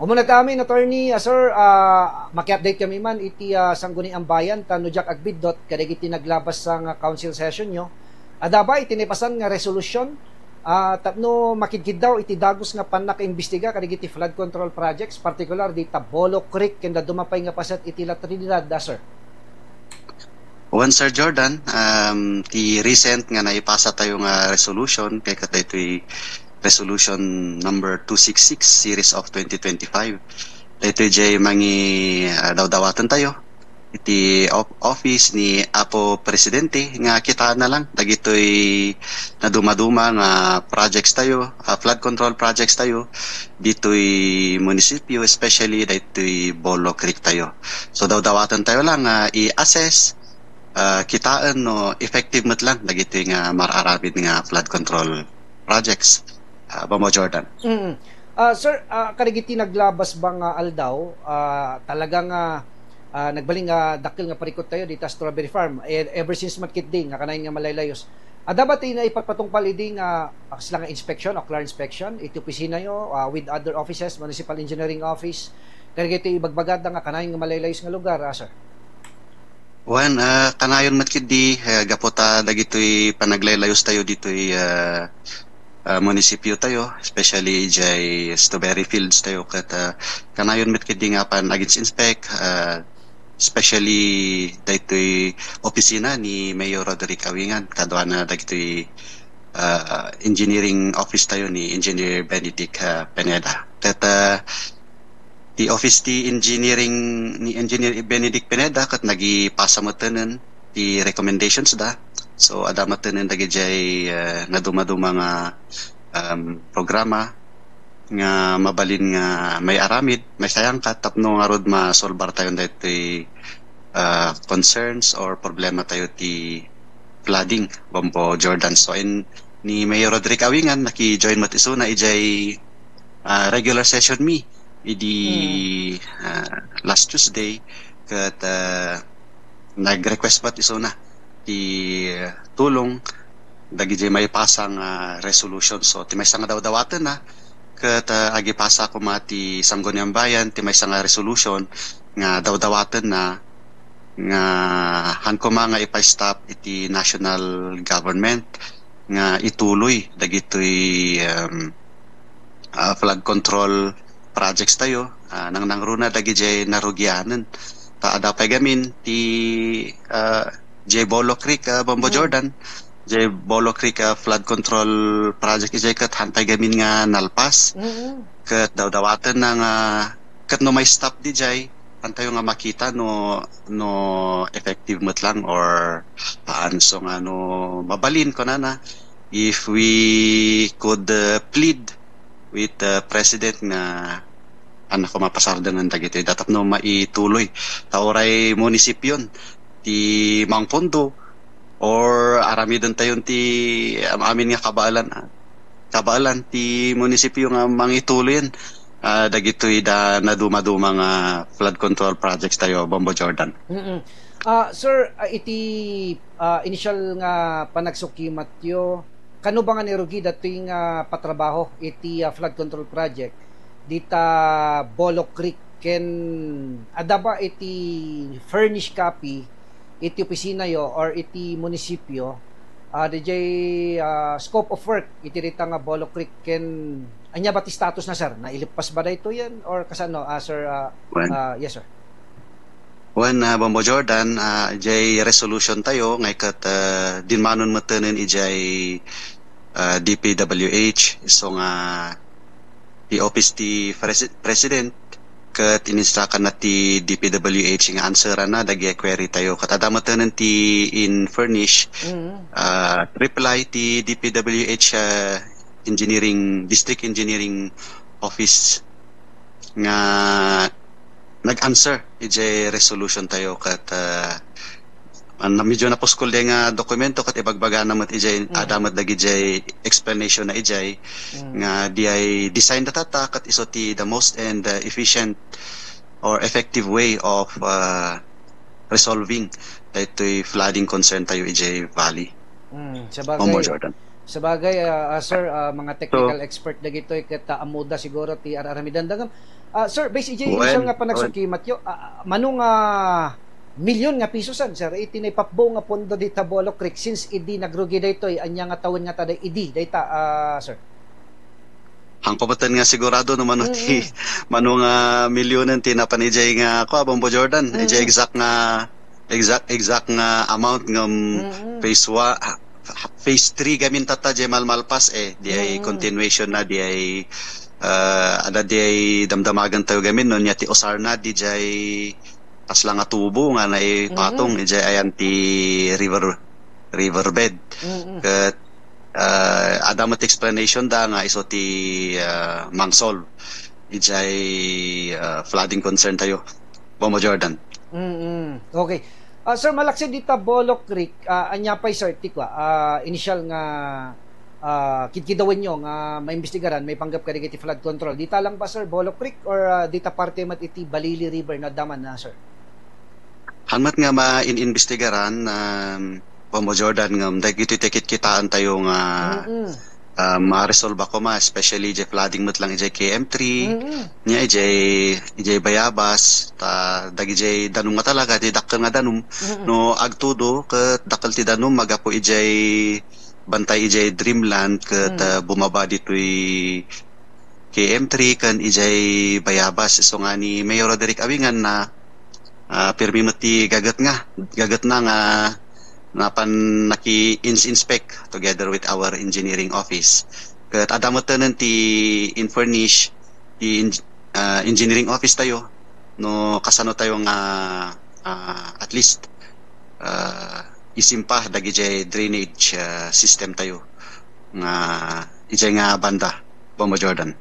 Umunat amin, attorney, sir, maki-update kami man, iti sangguniang bayan, tanudyak agbidot, kadag iti naglabas sa council session nyo. Adaba, iti nipasan nga resolution, tapno makidkid daw, iti dagos nga panaka-imbestiga, kadag iti flood control projects, particular, di Tabolo Creek, kanda dumapay nga pasat iti La Trinidad, sir. One, Sir Jordan, the recent nga naipasa tayo nga resolution, kaya katay ito'y resolution number 266 series of 2025. Ito jay mangi dawdawatan tayo iti office ni Apo Presidente nga kita na lang dagitoy na dumaduma nga projects tayo, flood control projects tayo ditoy munisipyo, especially ditoy Bolo Creek tayo. So dawdawatan tayo lang i-assess kitaan no effective mat lang dagitoy nga mararabid nga flood control projects. Bamo Jordan. Sir, karigiti naglabas bang aldaw, talagang nagbaling dakil nga parikot tayo dito sa Strawberry Farm. Ever since matkit din, nga kanayin nga malaylayos. Dapat na ipatpatungpal din sila nga inspection, ocular inspection, iti opisina nyo, with other offices, Municipal Engineering Office, karigiti ibagbagad nga kanayin nga malaylayos nga lugar, sir. One, kanayon matkit di, gapota dagitoy panaglaylayos tayo ditoy munisipyo tayo, especially jay Strawberry Fields tayo kat kanayon met kidi nga pan against inspect, especially daytoy opisina ni Mayor Roderick Awingan kadwa na dagitoy engineering office tayo ni Engineer Benedict Pineda. Kat the office ti engineering ni Engineer Benedict Pineda kat nagipasa mo tanan the recommendations da. So adamatan dagi jay naduma-duma nga programa nga mabalin nga may aramid, may sayang ka tapno nga rod masolbar tayo daytoy concerns or problema tayo ti flooding, Bombo Jordan. So ni Mayor Roderick Awingan naki-join mat iso na ijay regular session me idi last Tuesday kat nag-request mat iso na ti tulong dagi jay may pasang resolution. So ti may nga daw-dawatan na ket agi pasa ko mati Sangguniang Bayan ti may nga resolution nga daw-dawatan na nga hankoma nga ipa-stop iti national government nga ituloy dagitoy flood control projects tayo nang nangruna dagi jay narugyanan ta adapay gamin ti J. Bolo Creek, Bombo Jordan. J. Bolo Creek flood control project is kat hantay gamin nga nalpas. Kat daw-dawatan na nga kat no may stop di jay hantay nga makita no effective mat lang or paano so nga no mabalin ko na if we could plead with the president nga anak ko mapasardan ng dagito datap no maituloy tauray munisipyon ti Mangpondo or aramidon tayon ti amin nga kabalan ti munisipyo nga mangituloy dagitoy da naduma-duma nga flood control projects tayo, Bombo Jordan. Sir, iti initial nga panagsukimat yo kano ba nga nirugi datoy nga patrabaho iti flood control project dita Bolo Creek ken adaba iti furnish copy iti opisina yo or iti munisipyo DJ scope of work iti rita nga Bolo Creek ken anya ba ti status na sir nailipas ba dayto yan or kasano sir yes sir. When Bombo Jordan jay resolution tayo ngay kat dinmanon matanen ijay DPWH so nga the office ti president kat ininstrakan na ti DPWH nga answeran na dagi query tayo kat adamatan ti in furnish reply ti DPWH district engineering office nga nag-answer ijay resolution tayo kat medyo naposkol nga dokumento kat ibagbaga namat ijay adamat dagi ijay explanation na ijay nga di ay design datata kat iso ti the most and efficient or effective way of resolving daytoy flooding concern tayo ijay valley. Sabagay sir mga technical expert dagitoy ket amuda siguro ti aramidan dagam Sir, base iti Well, initial nga panagsukimat yo, manong milyon nga pisosan, sir, iti na ipapbo nga pondo dita Bolok Creek since idi nagrugi daytoy anya nga tawon nga taday idi dayta, sir. ang pamatan nga sigurado no mano ti mano nga milyonan ti napanijay nga ko Bombo Jordan. Ijay exact nga amount ngam phase 1 phase 3 gamin tata jay malmalpas di ay continuation na di ay ada di ay damdamagan tayo gamin no nya ti osar na di jay pas lang nga tubo nga na patong ijay ayan ti riverbed. Kat adamat explanation da nga iso ti Mangsol ijay flooding concern tayo Bombo Jordan. Okay. Sir, malaksin dita Bolok Creek, anya pay sir tikwa, initial nga kidkidawin nyo nga maimbestigaran, may panggap ka iti flood control. Dita lang ba sir Bolok Creek or dita parte mat iti Balili River na daman na sir? Hanmat nga ma-inimbestigaran Bombo Jordan nga dagiti tikit kitaan tayo nga ma-resolve ako especially jay flooding mat lang jay KM3 nya jay bayabas ta dagi jay danum nga talaga di dakkel nga danum no agtudo ket dakkel ti danum magapo ijay bantay ijay Dreamland ket bumaba ditoy KM3 kan ijay bayabas so nga ni Mayor Roderick Awingan na pirmi mati gagat na nga napan naki-inspect together with our engineering office. Kat adamotan ti infurnish ti engineering office tayo no kasano tayo nga at least isimpa dagi jay drainage system tayo nga ijay nga banda Bombo Jordan.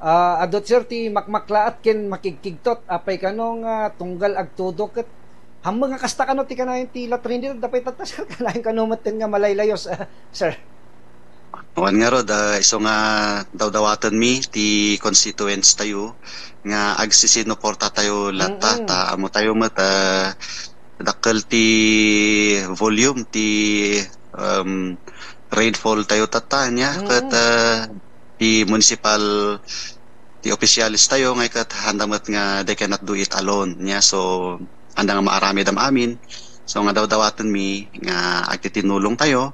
Adot sir ti makmaklaat ken makigkigtot apay kanong tunggal agtudok ket hambang nga kasta kano ti kanayon ti latrin dito dapay tatas kanayon kanumaten nga malaylayos sir. Wan nga rod iso nga dawdawatan mi ti constituents tayo nga agsisinuporta tayo lata ta amo tayo mat dakkel ti volume ti rainfall tayo tatanya ket ti municipal ti opisyalis tayo nga kat handamat nga they cannot do it alone nya so anda nga maarami dam amin so nga dawdawatan mi nga agtitinulong tayo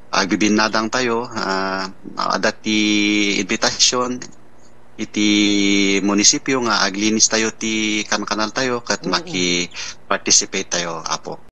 agbibinadang tayo adat ti invitation iti munisipyo nga aglinis tayo ti kanal tayo kat maki participate tayo apo.